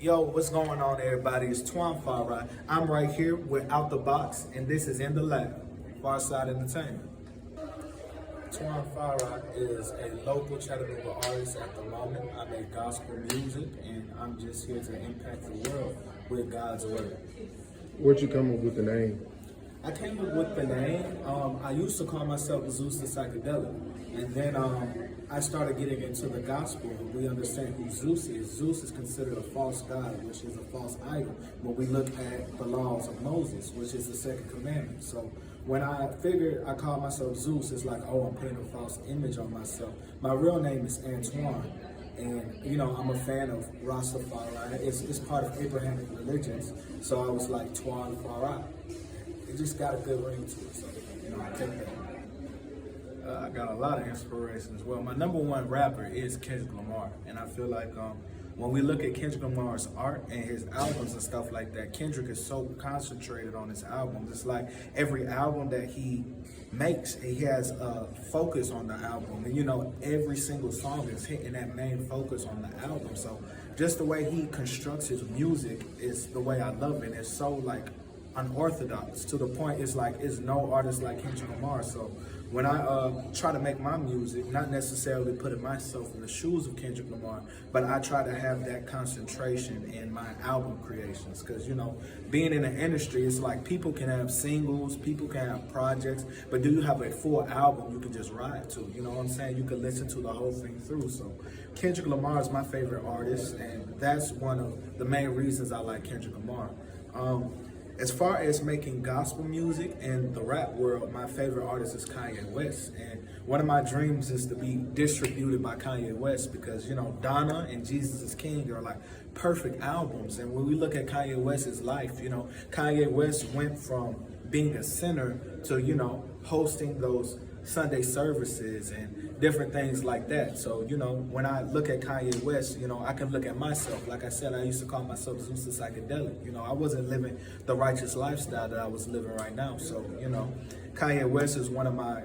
Yo, what's going on, everybody? It's Twone Fari. I'm right here with Out the Box, and this is In the Lab, Farside Entertainment. Twone Fari is a local Chattanooga artist at the moment. I make gospel music, and I'm just here to impact the world with God's word. Where'd you come up with the name? I came up with the name. I used to call myself Zeus the Psychedelic, and then I started getting into the gospel. We understand who Zeus is. Zeus is considered a false god, which is a false idol. When we look at the laws of Moses, which is the second commandment. So when I figured I called myself Zeus, it's like, oh, I'm putting a false image on myself. My real name is Antoine. And, you know, I'm a fan of Rastafari. It's part of Abrahamic religions. So I was like, Twone Fari. It just got a good ring to it. So, you know, I take that. I got a lot of inspiration as well. My number one rapper is Kendrick Lamar. And I feel like when we look at Kendrick Lamar's art and his albums and stuff like that, Kendrick is so concentrated on his albums. It's like every album that he makes, he has a focus on the album. And you know, every single song is hitting that main focus on the album. So just the way he constructs his music is the way I love it. It's so like unorthodox to the point it's like it's no artist like Kendrick Lamar. So when I try to make my music, not necessarily putting myself in the shoes of Kendrick Lamar, but I try to have that concentration in my album creations. Because, you know, being in the industry, it's like people can have singles, people can have projects, but do you have a full album you can just ride to? You know what I'm saying? You can listen to the whole thing through. So Kendrick Lamar is my favorite artist, and that's one of the main reasons I like Kendrick Lamar. As far as making gospel music in the rap world, my favorite artist is Kanye West. And one of my dreams is to be distributed by Kanye West because, you know, Donna and Jesus is King are like perfect albums. And when we look at Kanye West's life, you know, Kanye West went from being a sinner to, you know, hosting those Sunday services and different things like that. So, you know, when I look at Kanye West, you know, I can look at myself. Like I said, I used to call myself Zeus the Psychedelic. You know, I wasn't living the righteous lifestyle that I was living right now. So, you know, Kanye West is one of my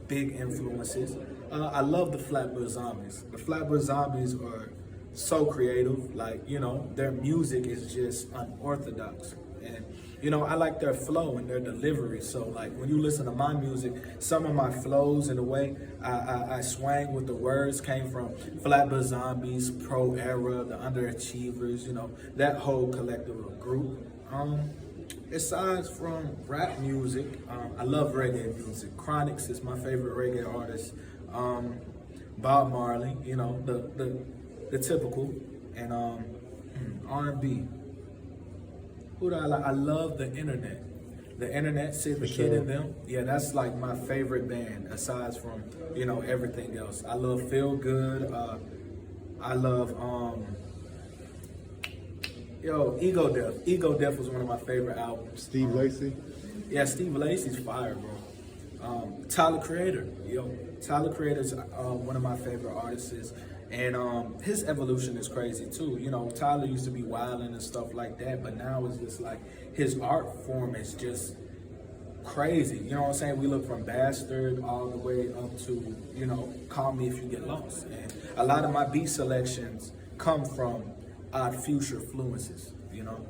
big influences. I love the Flatbush Zombies. The Flatbush Zombies are so creative. Like, you know, their music is just unorthodox. And, you know, I like their flow and their delivery. So, like, when you listen to my music, some of my flows and the way I swang with the words came from Flatbush Zombies, Pro Era, the Underachievers, you know, that whole collective of group. Aside from rap music, I love reggae music. Chronix is my favorite reggae artist. Bob Marley, you know, the typical. And R&B. Who do I like? I love the Internet. The Internet, Sid the Kid and them. Yeah, that's like my favorite band aside from, you know, everything else. I love Feel Good. I love Ego Death. Ego Death was one of my favorite albums. Steve Lacy? Yeah, Steve Lacy's fire, bro. Tyler Creator. Tyler Creator's one of my favorite artists. And his evolution is crazy too. You know, Tyler used to be wilding and stuff like that, but now it's just like his art form is just crazy. You know what I'm saying? We look from Bastard all the way up to, you know, Call Me If You Get Lost. And a lot of my beat selections come from Odd Future influences, you know.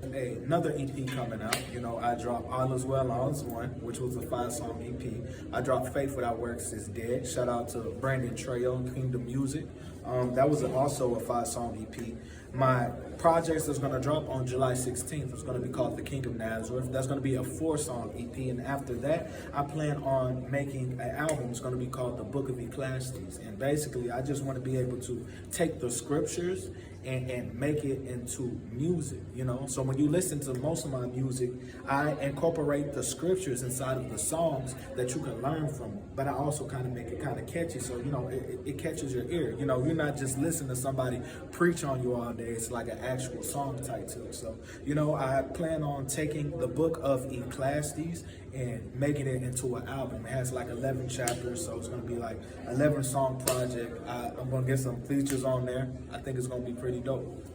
Another EP coming out. You know, I dropped All Is Well, All Is One, which was a 5-song EP. I dropped Faith Without Works Is Dead. Shout out to Brandon Trejo and Kingdom Music. That was also a 5-song EP. My project is going to drop on July 16th. It's going to be called The King of Nazareth. That's going to be a 4-song EP. And after that, I plan on making an album. It's going to be called The Book of Ecclesiastes. And basically, I just want to be able to take the scriptures and make it into music, you know? So when you listen to most of my music, I incorporate the scriptures inside of the songs that you can learn from, but I also kind of make it kind of catchy, so, you know, it catches your ear. You know, you're not just listening to somebody preach on you all day. It's like an actual song type to it. So, you know, I plan on taking the Book of Ecclesiastes and making it into an album. It has like 11 chapters, so it's going to be like 11 song project. I'm going to get some features on there. I think it's going to be pretty dope.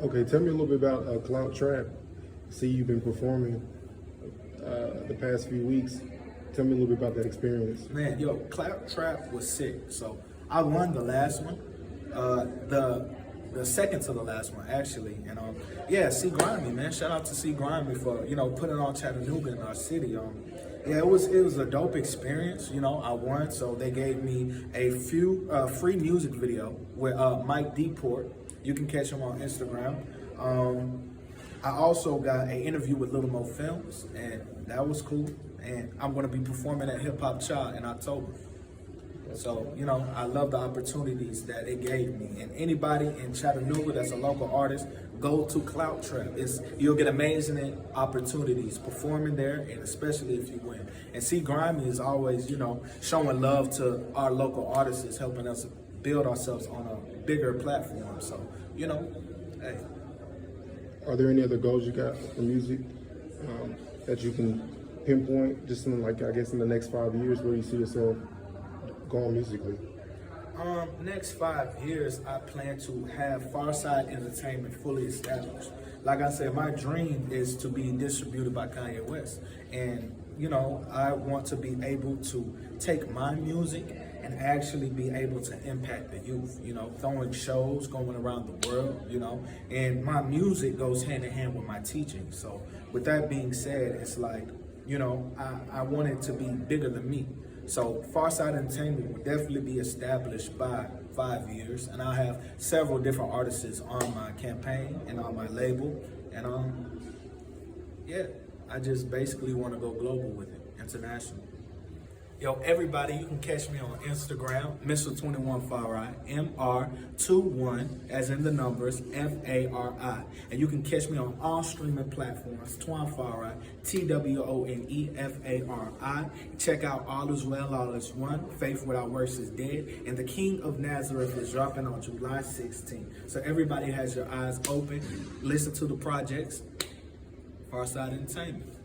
Okay, tell me a little bit about Clout Trap. See, you've been performing the past few weeks. Tell me a little bit about that experience. Man, yo, Clout Trap was sick. So I won the last one. The the second to the last one actually. And yeah, c-grimey, man. Shout out to c-grimey for, you know, putting on Chattanooga in our city. Yeah, it was a dope experience. You know, I won, so they gave me a few free music video with Mike Deport. You can catch him on Instagram. I also got an interview with Little Mo Films, and that was cool. And I'm going to be performing at Hip Hop Cha in October. So, you know, I love the opportunities that it gave me. And anybody in Chattanooga that's a local artist, go to Clout Trap. You'll get amazing opportunities performing there, and especially if you win. And c-grimey is always, you know, showing love to our local artists, helping us build ourselves on a bigger platform. So, you know, hey. Are there any other goals you got for music that you can pinpoint, just in, like, I guess in the next 5 years, where you see yourself going musically? Next 5 years, I plan to have Farside Entertainment fully established. Like I said, my dream is to be distributed by Kanye West. And, you know, I want to be able to take my music and actually be able to impact the youth, you know, throwing shows, going around the world, you know, and my music goes hand in hand with my teaching. So with that being said, it's like, you know, I want it to be bigger than me. So Farside Entertainment will definitely be established by 5 years, and I'll have several different artists on my campaign and on my label. And yeah, I just basically want to go global with it, international. Yo, everybody, you can catch me on Instagram, Mr. Twone Fari, MR21, as in the numbers, Fari. And you can catch me on all streaming platforms, Twone Fari, TWONE FARI. Check out All Is Well, All Is One, Faith Without Works is Dead, and The King of Nazareth is dropping on July 16th. So everybody has your eyes open, listen to the projects, Farside Entertainment.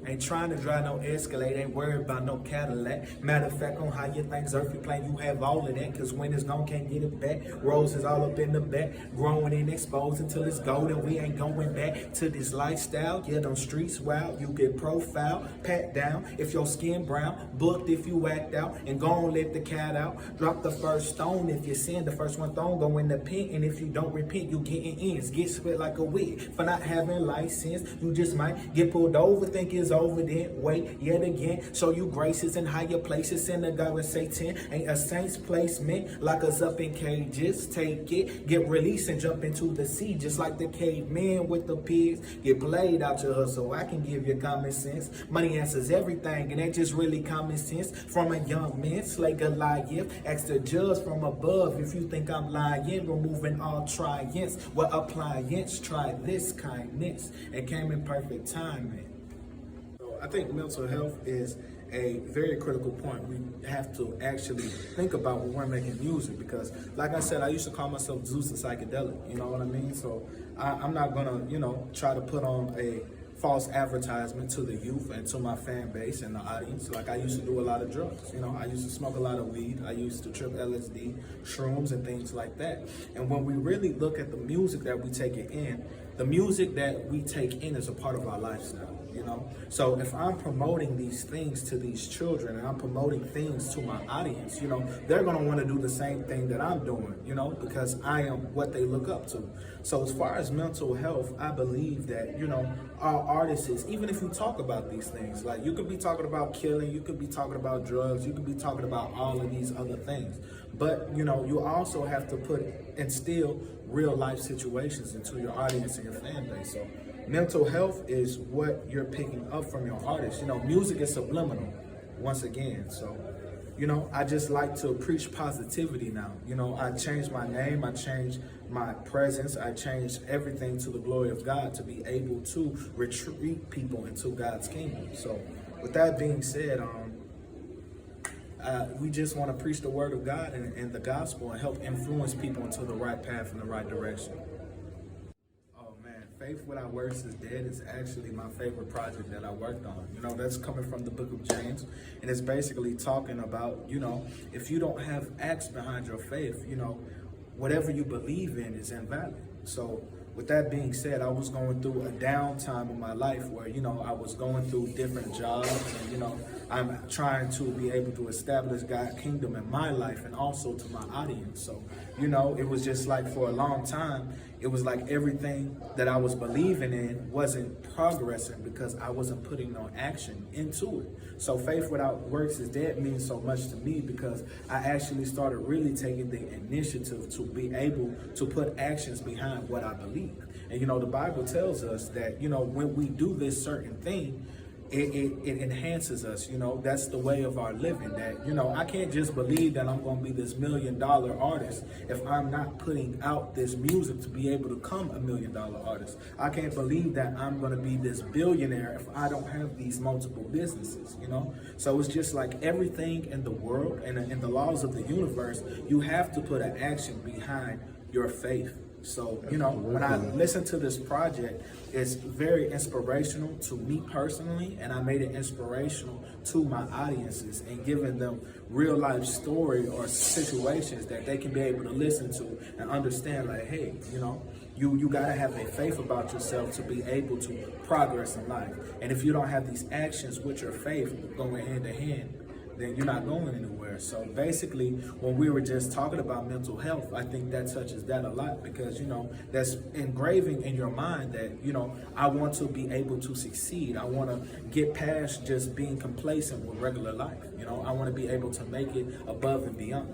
Ain't trying to drive no Escalade, ain't worried about no Cadillac. Matter of fact, on how you think Zurfy playing, you have all of that, cause when it's gone, can't get it back. Roses all up in the back, growing and exposed until it's golden. We ain't going back to this lifestyle. Yeah, them streets wild, you get profiled, pat down if your skin brown, booked if you whacked out, and go on let the cat out. Drop the first stone if you sin, the first one thrown go in the pit, and if you don't repent, you getting ends. Get split like a wig for not having license. You just might get pulled over, think it's over, then wait yet again. Show you graces in higher places. Synagogue with Satan ain't a saint's placement. Lock us up in cages, take it, get released and jump into the sea, just like the cavemen with the pigs. Get played out your hustle. I can give you common sense. Money answers everything, and that just really common sense. From a young man, slay Goliath. Ask the judge from above if you think I'm lying. Removing all triumphs. What appliance? Try this kindness. It came in perfect timing. I think mental health is a very critical point. We have to actually think about when we're making music, because like I said, I used to call myself Zeus the Psychedelic, you know what I mean? So I'm not gonna, you know, try to put on a false advertisement to the youth and to my fan base and the audience. Like, I used to do a lot of drugs, you know, I used to smoke a lot of weed, I used to trip LSD, shrooms and things like that. And when we really look at the music that we take in, the music that we take in is a part of our lifestyle, you know? So if I'm promoting these things to these children and I'm promoting things to my audience, you know, they're gonna wanna do the same thing that I'm doing, you know, because I am what they look up to. So as far as mental health, I believe that, you know, our artists, even if you talk about these things, like you could be talking about killing, you could be talking about drugs, you could be talking about all of these other things. But, you know, you also have to instill real life situations into your audience and your fan base. So mental health is what you're picking up from your artists. You know, music is subliminal, once again. So, you know, I just like to preach positivity now. You know, I changed my name, I changed my presence, I changed everything to the glory of God to be able to retreat people into God's kingdom. So with that being said, we just want to preach the word of God and the gospel and help influence people into the right path and the right direction. Oh man, Faith Without Works is Dead is actually my favorite project that I worked on. You know, that's coming from the book of James, and it's basically talking about, you know, if you don't have acts behind your faith, you know, whatever you believe in is invalid. So with that being said, I was going through a downtime in my life where, you know, I was going through different jobs and, you know, I'm trying to be able to establish God's kingdom in my life and also to my audience. So, you know, it was just like for a long time, it was like everything that I was believing in wasn't progressing because I wasn't putting no action into it. So faith without works is dead means so much to me because I actually started really taking the initiative to be able to put actions behind what I believe. And, you know, the Bible tells us that, you know, when we do this certain thing, it enhances us. You know, that's the way of our living. That, you know, I can't just believe that I'm going to be this $1 million artist if I'm not putting out this music to be able to become $1 million artist. I can't believe that I'm going to be this billionaire if I don't have these multiple businesses, you know. So it's just like everything in the world and in the laws of the universe, you have to put an action behind your faith. So, you know, when I listen to this project, it's very inspirational to me personally, and I made it inspirational to my audiences and giving them real life story or situations that they can be able to listen to and understand like, hey, you know, you gotta have a faith about yourself to be able to progress in life. And if you don't have these actions with your faith going hand in hand, then you're not going anywhere. So basically, when we were just talking about mental health, I think that touches that a lot because, you know, that's engraving in your mind that, you know, I want to be able to succeed. I want to get past just being complacent with regular life. You know, I want to be able to make it above and beyond.